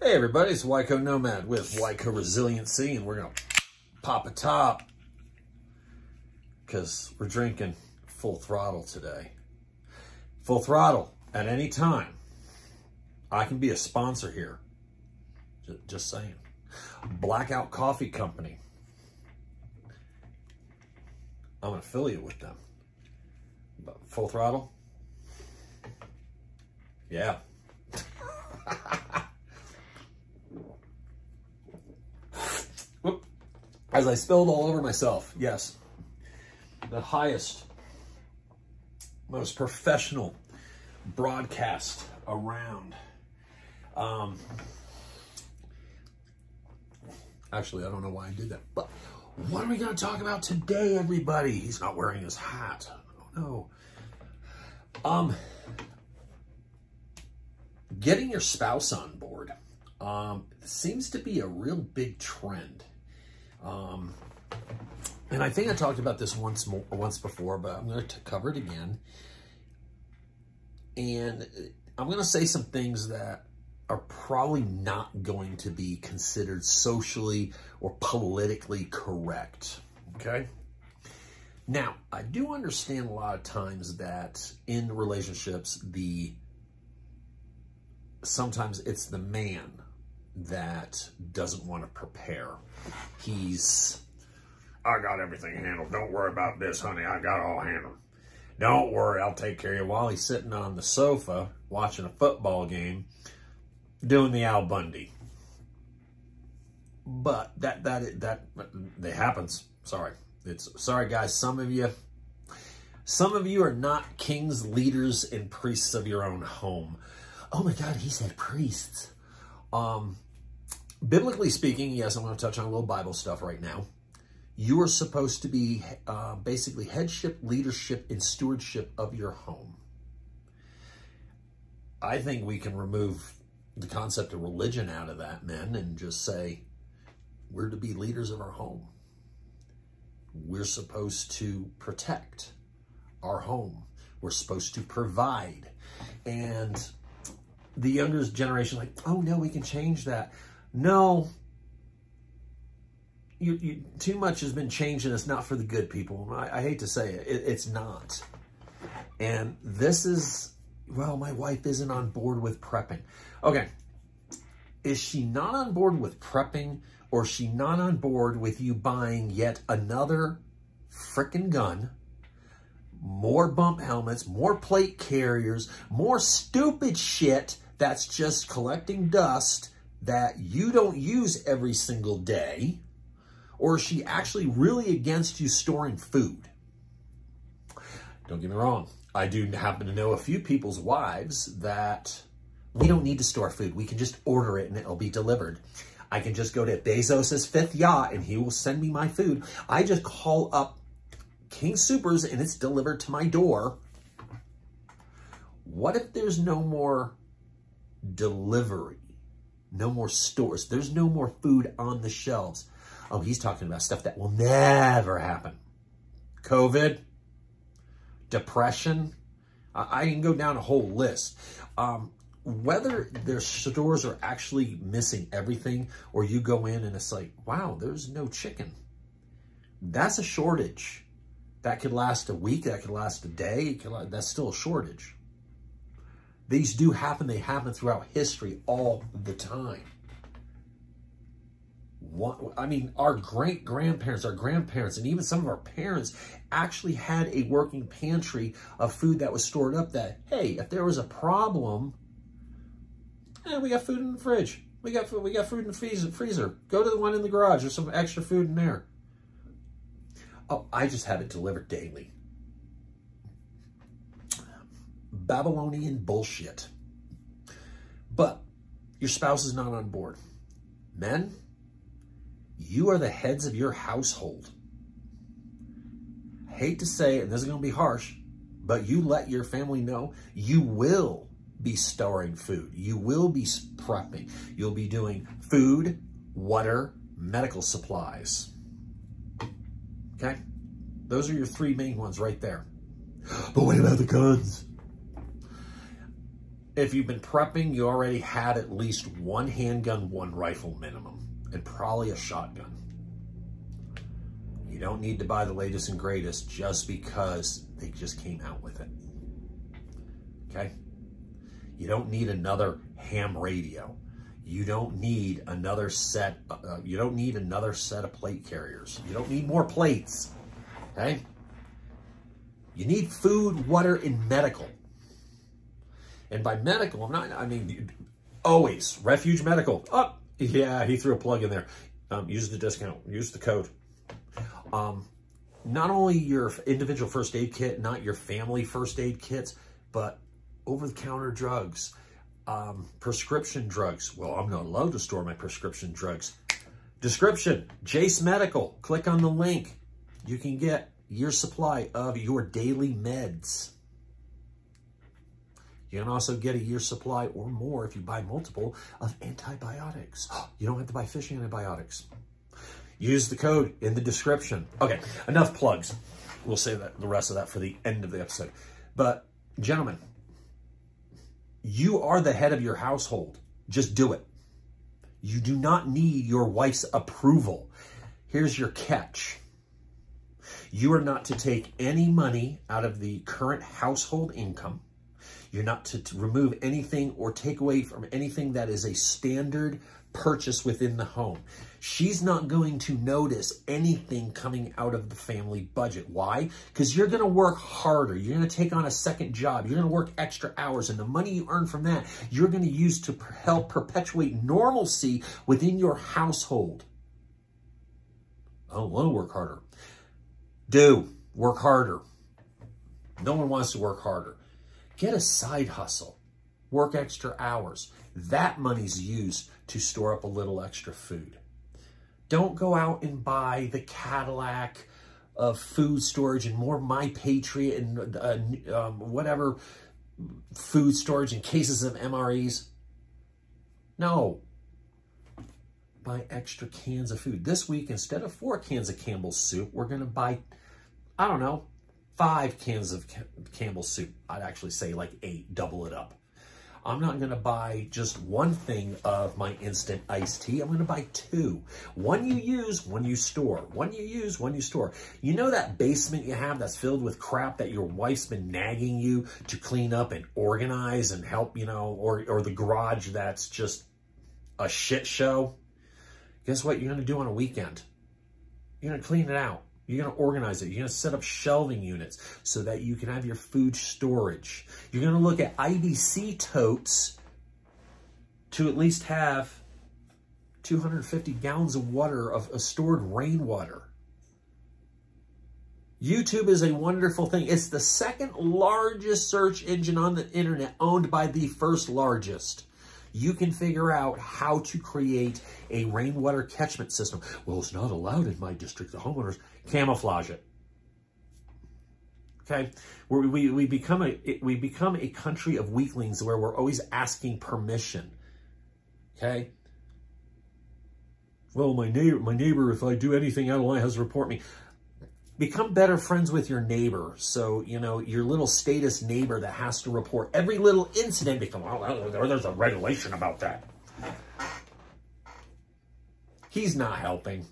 Hey everybody, it's YHWH Nomad with YHWH Resiliency, and we're going to pop a top because we're drinking full throttle today. Full throttle at any time. I can be a sponsor here. Just saying. Blackout Coffee Company. I'm an affiliate with them. But full throttle? Yeah. As I spilled all over myself, yes. The highest, most professional broadcast around. Actually, I don't know why I did that, but what are we going to talk about today, everybody? He's not wearing his hat. Oh, no. Getting your spouse on board seems to be a real big trend. And I think I talked about this once before, but I'm going to cover it again. And I'm going to say some things that are probably not going to be considered socially or politically correct. Okay? Now, I do understand a lot of times that in relationships, sometimes it's the man that doesn't want to prepare. I got everything handled. Don't worry about this, honey. I got it all handled. Don't worry, I'll take care of you. While he's sitting on the sofa watching a football game, doing the Al Bundy. But that happens. Sorry. Sorry guys, some of you are not kings, leaders, and priests of your own home. Oh my God, he said priests. Biblically speaking, yes, I'm going to touch on a little Bible stuff right now. You are supposed to be basically headship, leadership, and stewardship of your home. I think we can remove the concept of religion out of that, men, and just say we're to be leaders of our home. We're supposed to protect our home. We're supposed to provide. And the younger generation is like, oh no, we can change that. No, too much has been changed, and it's not for the good, people. I hate to say it, it's not. And this is, well, my wife isn't on board with prepping. Okay, is she not on board with prepping, or is she not on board with you buying yet another frickin' gun, more bump helmets, more plate carriers, more stupid shit that's just collecting dust that you don't use every single day? Or is she actually really against you storing food? Don't get me wrong. I do happen to know a few people's wives that we don't need to store food. We can just order it and it'll be delivered. I can just go to Bezos's 5th yacht and he will send me my food. I just call up King Supers and it's delivered to my door. What if there's no more delivery? No more stores. There's no more food on the shelves. Oh, he's talking about stuff that will never happen. COVID, depression. I can go down a whole list. Whether their stores are actually missing everything, or you go in and it's like, wow, there's no chicken. That's a shortage. That could last a week. That could last a day. That's still a shortage. These do happen. They happen throughout history all the time. I mean, our great-grandparents, our grandparents, and even some of our parents actually had a working pantry of food that was stored up that, hey, if there was a problem, we got food in the fridge. We got food in the freezer. Go to the one in the garage. There's some extra food in there. Oh, I just had it delivered daily. Babylonian bullshit. But your spouse is not on board. Men, you are the heads of your household. I hate to say it, and this is going to be harsh, but you let your family know you will be storing food. You will be prepping. You'll be doing food, water, medical supplies. Okay? Those are your 3 main ones right there. But what about the guns? If you've been prepping, you already had at least one handgun, one rifle minimum, and probably a shotgun. You don't need to buy the latest and greatest just because they just came out with it. Okay? You don't need another ham radio. You don't need another set. You don't need another set of plate carriers. You don't need more plates. Okay? You need food, water, and medical. And by medical, I mean always Refuge Medical. Oh, yeah, he threw a plug in there. Use the discount. Use the code. Not only your individual first aid kit, not your family first aid kits, but over-the-counter drugs, prescription drugs. Well, I'm not allowed to store my prescription drugs. Description, Jace Medical. Click on the link. You can get your supply of your daily meds. You can also get a year's supply or more if you buy multiple of antibiotics. You don't have to buy fish antibiotics. Use the code in the description. Okay, enough plugs. We'll save the rest of that for the end of the episode. But gentlemen, you are the head of your household. Just do it. You do not need your wife's approval. Here's your catch. You are not to take any money out of the current household income. You're not to remove anything or take away from anything that is a standard purchase within the home. She's not going to notice anything coming out of the family budget. Why? Because you're going to work harder. You're going to take on a second job. You're going to work extra hours. And the money you earn from that, you're going to use to help perpetuate normalcy within your household. I don't want to work harder. Work harder. No one wants to work harder. Get a side hustle. Work extra hours. That money's used to store up a little extra food. Don't go out and buy the Cadillac of food storage and more My Patriot and whatever food storage and cases of MREs. No. Buy extra cans of food. This week, instead of 4 cans of Campbell's soup, we're going to buy, I don't know, 5 cans of Campbell's soup. I'd actually say like 8, double it up. I'm not going to buy just one thing of my instant iced tea. I'm going to buy 2. One you use, one you store. One you use, one you store. You know that basement you have that's filled with crap that your wife's been nagging you to clean up and organize and help, you know, or the garage that's just a shit show? Guess what you're going to do on a weekend? You're going to clean it out. You're going to organize it. You're going to set up shelving units so that you can have your food storage. You're going to look at IBC totes to at least have 250 gallons of water of stored rainwater. YouTube is a wonderful thing. It's the second largest search engine on the internet, owned by the first largest. You can figure out how to create a rainwater catchment system. Well, it's not allowed in my district. The homeowners camouflage it. Okay, we become a country of weaklings where we're always asking permission. Okay. Well, my neighbor, if I do anything out of line, has to report me. Become better friends with your neighbor. So, you know, your little status neighbor that has to report every little incident. Become, oh, there's a regulation about that. He's not helping.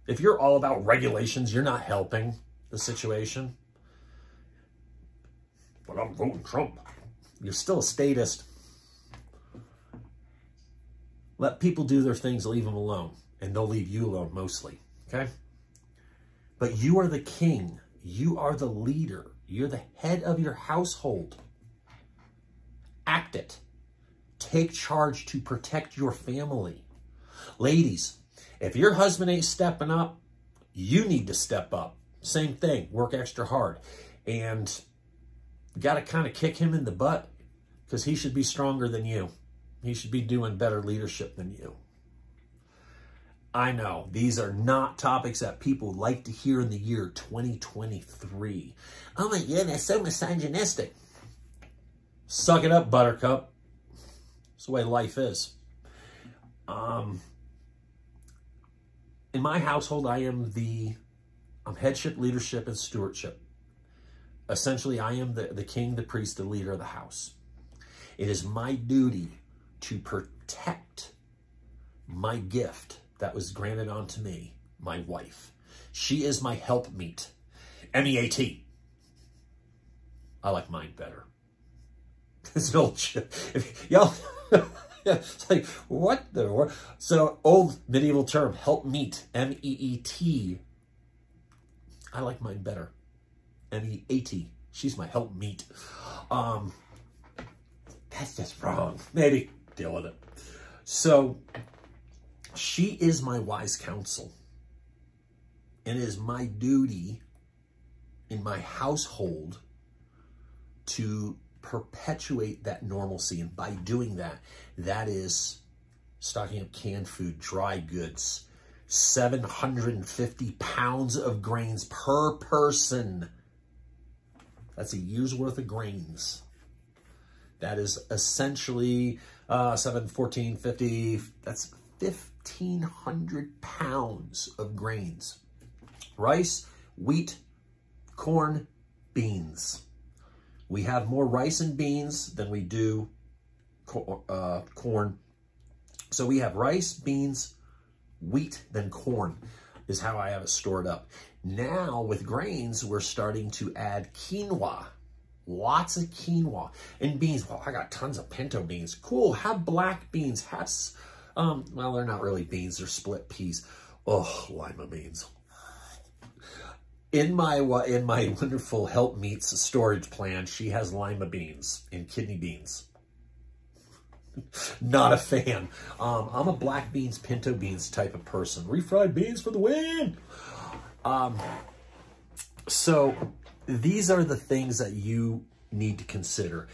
If you're all about regulations, you're not helping the situation. But I'm voting Trump. You're still a statist. Let people do their things, leave them alone. And they'll leave you alone mostly. Okay? But you are the king. You are the leader. You're the head of your household. Act it. Take charge to protect your family. Ladies, if your husband ain't stepping up, you need to step up. Same thing. Work extra hard. And got to kind of kick him in the butt because he should be stronger than you. He should be doing better leadership than you. I know these are not topics that people like to hear in the year 2023. Oh my goodness, so misogynistic. Suck it up, buttercup. It's the way life is. In my household, I'm headship, leadership, and stewardship. Essentially, I am the king, the priest, the leader of the house. It is my duty to protect my gift that was granted unto me, my wife. She is my helpmeet. M-E-A-T. I like mine better. It's an old shit. Y'all, it's like, what the world? So, old medieval term, helpmeet, M-E-E-T. I like mine better. M-E-A-T. She's my helpmeet. That's just wrong. Maybe deal with it. So, she is my wise counsel. And it is my duty in my household to perpetuate that normalcy. And by doing that, that is stocking up canned food, dry goods, 750 pounds of grains per person. That's a year's worth of grains. That is essentially 7, 14, 50, that's 1,500 pounds of grains. Rice, wheat, corn, beans. We have more rice and beans than we do corn. So we have rice, beans, wheat, then corn is how I have it stored up. Now with grains, we're starting to add quinoa. Lots of quinoa and beans. Well, I got tons of pinto beans. Cool. Have black beans. Have, well, they're not really beans. They're split peas. Oh, lima beans. In my wonderful helpmeets storage plan, she has lima beans and kidney beans. Not a fan. I'm a black beans, pinto beans type of person. Refried beans for the win. So these are the things that you need to consider.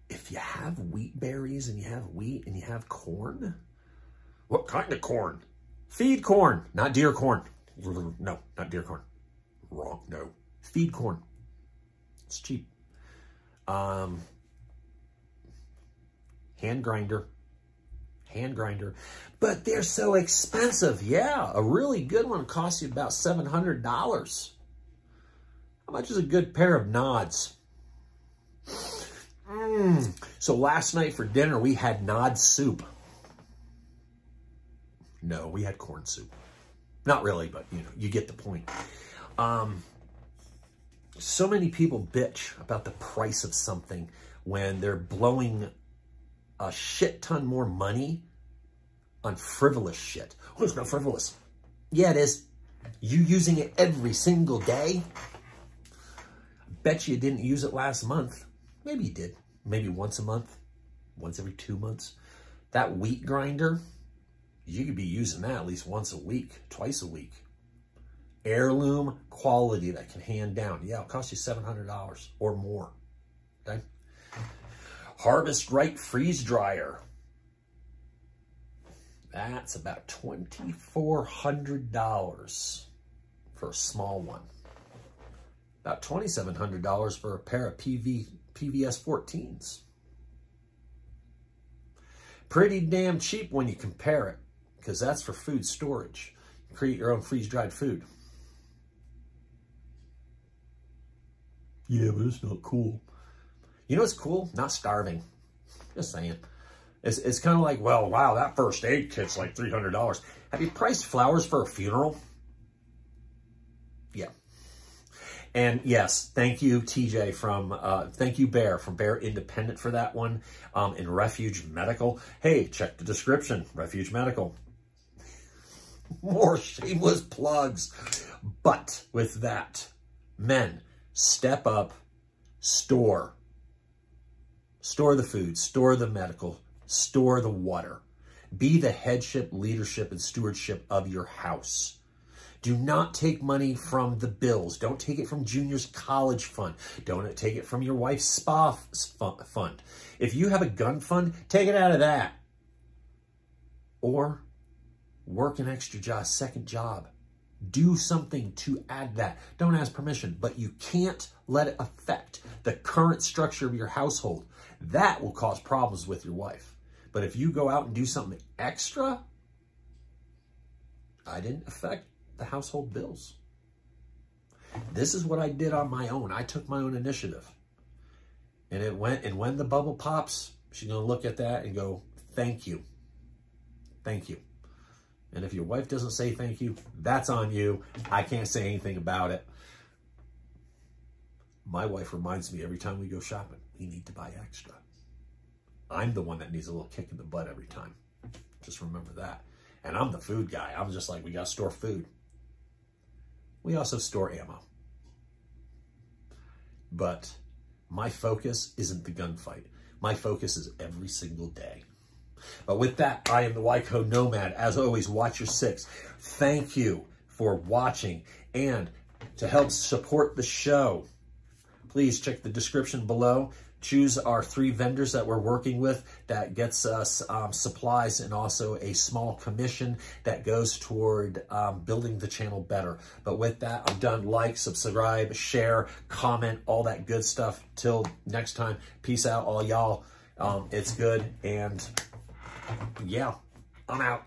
If you have wheat berries and you have wheat and you have corn, what kind of corn? Feed corn, not deer corn. No, not deer corn. Wrong, no. Feed corn. It's cheap. Hand grinder. But they're so expensive. Yeah, a really good one costs you about $700. How much is a good pair of nods? So last night for dinner, we had nod soup. No, we had corn soup. Not really, but you know, you get the point. So many people bitch about the price of something when they're blowing a shit ton more money on frivolous shit. Oh, it's not frivolous. Yeah, it is. You using it every single day? Bet you didn't use it last month. Maybe you did. Maybe once a month, once every 2 months. That wheat grinder, you could be using that at least once a week, twice a week. Heirloom quality that can hand down. Yeah, it'll cost you $700 or more. Okay. Harvest Right freeze dryer. That's about $2,400 for a small one. About $2,700 for a pair of PVS 14s. Pretty damn cheap when you compare it, because that's for food storage. You create your own freeze-dried food. Yeah, but it's not cool. You know what's cool? Not starving. Just saying. It's kind of like, well, wow, that first aid kit's like $300. Have you priced flowers for a funeral? Yeah. And yes, thank you, TJ, thank you, Bear, from Bear Independent for that one. And Refuge Medical. Hey, check the description, Refuge Medical. More shameless plugs. But with that, men, step up, store. Store the food, store the medical, store the water. Be the headship, leadership, and stewardship of your house. Do not take money from the bills. Don't take it from Junior's college fund. Don't take it from your wife's spa fund. If you have a gun fund, take it out of that. Or work an extra job, second job. Do something to add that. Don't ask permission, but you can't let it affect the current structure of your household. That will cause problems with your wife. But if you go out and do something extra, I didn't affect the household bills. This is what I did on my own. I took my own initiative. And when the bubble pops, she's going to look at that and go, thank you. Thank you. And if your wife doesn't say thank you, that's on you. I can't say anything about it. My wife reminds me every time we go shopping, we need to buy extra. I'm the one that needs a little kick in the butt every time. Just remember that. And I'm the food guy. I'm just like, we got to store food. We also store ammo. But my focus isn't the gunfight. My focus is every single day. But with that, I am the YHWH Nomad. As always, watch your six. Thank you for watching. And to help support the show, please check the description below. Choose our 3 vendors that we're working with. That gets us supplies and also a small commission that goes toward building the channel better. But with that, I'm done. Like, subscribe, share, comment, all that good stuff. Till next time, peace out, all y'all. It's good. And yeah, I'm out.